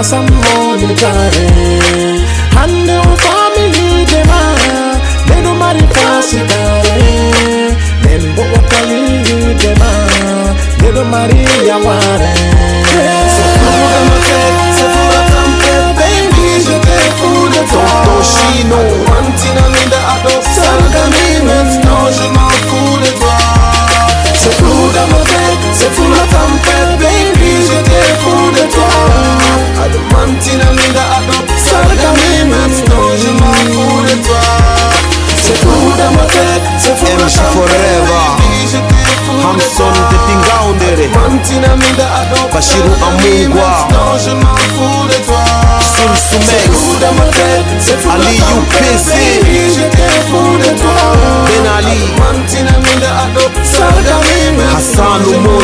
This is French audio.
some money tare. Hande o family dema, they do marry fast tare. Men bo otali dema, they do marry yaware. So fuda mate, so fuda tampe, baby, je te fuda toi. Chino, Mantina minda ado, salga minutes, non je m'en fous de toi. So fuda mate, so fuda tampe, baby, je te fous de toi. Ado mantina minda ado, salga minutes, non je m'en fous de toi. So fuda mate, so fuda MC tampe, Forever. baby, je te fous de Hamson toi. de Tingaundere, Mantina minda ado, Bashiru Amungwa, non je m'en fous de toi. Sulsumex, Ali UPC, Ben Ali, Hassan Umar.